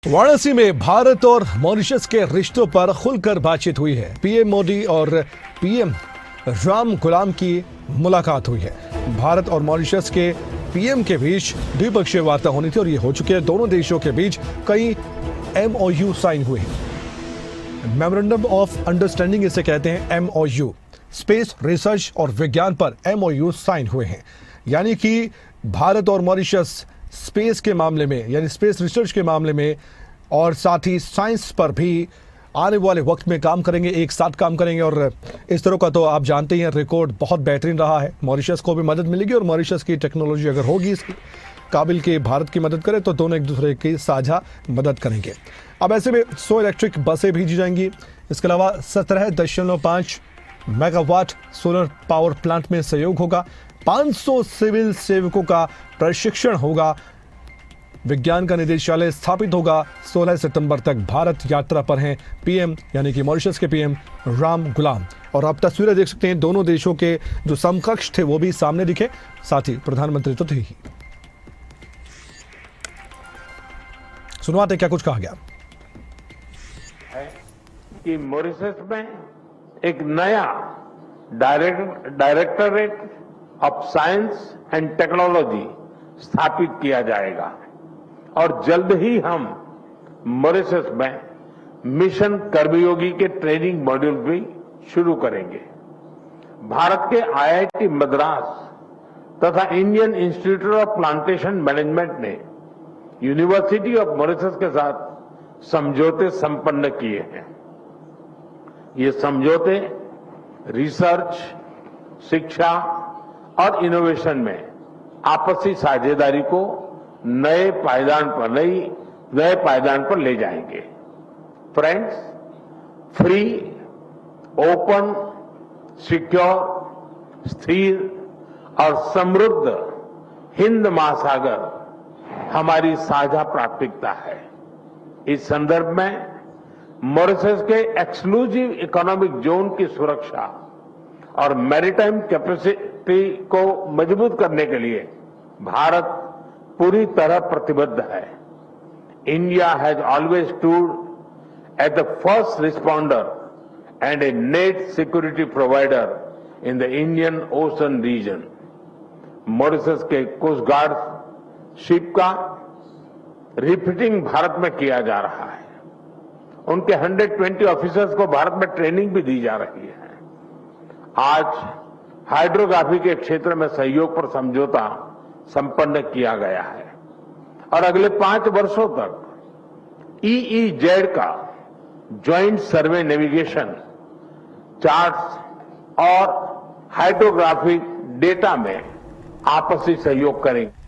वाराणसी में भारत और मॉरिशस के रिश्तों पर खुलकर बातचीत हुई है। पीएम मोदी और पीएम राम गुलाम की मुलाकात हुई है। भारत और मॉरिशस के पीएम के बीच द्विपक्षीय वार्ता होनी थी और ये हो चुकी है। दोनों देशों के बीच कई एमओयू साइन हुए हैं। मेमोरेंडम ऑफ अंडरस्टैंडिंग इसे कहते हैं, एमओयू। स्पेस रिसर्च और विज्ञान पर एमओयू साइन हुए हैं, यानी कि भारत और मॉरिशस स्पेस के मामले में, यानी स्पेस रिसर्च के मामले में और साथ ही साइंस पर भी आने वाले वक्त में काम करेंगे, एक साथ काम करेंगे। और इस तरह का तो आप जानते ही हैं, रिकॉर्ड बहुत बेहतरीन रहा है। मॉरिशस को भी मदद मिलेगी और मॉरिशस की टेक्नोलॉजी अगर होगी इस काबिल के भारत की मदद करे तो दोनों एक दूसरे की साझा मदद करेंगे। अब ऐसे में 100 इलेक्ट्रिक बसें भेजी जाएंगी। इसके अलावा 17.5 मेगावाट सोलर पावर प्लांट में सहयोग होगा। 500 सिविल सेवकों का प्रशिक्षण होगा। विज्ञान का निदेशालय स्थापित होगा। 16 सितंबर तक भारत यात्रा पर हैं पीएम, यानी कि मॉरिशस के पीएम राम गुलाम। और आप तस्वीरें देख सकते हैं, दोनों देशों के जो समकक्ष थे वो भी सामने दिखे, साथ ही प्रधानमंत्री तो थे ही। सुनवाते क्या कुछ कहा गया कि मॉरिशस में एक नया directorate of science and technology स्थापित किया जाएगा और जल्द ही हम मॉरिशस में मिशन कर्मयोगी के ट्रेनिंग मॉड्यूल भी शुरू करेंगे। भारत के आईआईटी मद्रास तथा Indian institute of plantation management ने यूनिवर्सिटी ऑफ मॉरिशस के साथ समझौते संपन्न किए हैं। ये समझौते रिसर्च, शिक्षा और इनोवेशन में आपसी साझेदारी को नए पायदान पर ले जाएंगे। फ्रेंड्स, फ्री, ओपन, सिक्योर, स्थिर और समृद्ध हिंद महासागर हमारी साझा प्राथमिकता है। इस संदर्भ में मॉरिशस के एक्सक्लूसिव इकोनॉमिक जोन की सुरक्षा और मैरीटाइम कैपेसिटी को मजबूत करने के लिए भारत पूरी तरह प्रतिबद्ध है। India has always stood at the first responder and a net security provider in the Indian Ocean region. Mauritius के कोस्ट गार्ड शिप का रिफिटिंग भारत में किया जा रहा है। उनके 120 ऑफिसर्स को भारत में ट्रेनिंग भी दी जा रही है। आज हाइड्रोग्राफी के क्षेत्र में सहयोग पर समझौता संपन्न किया गया है और अगले 5 वर्षों तक EEZ का ज्वाइंट सर्वे नेविगेशन, चार्ट्स और हाइड्रोग्राफिक डेटा में आपसी सहयोग करेंगे।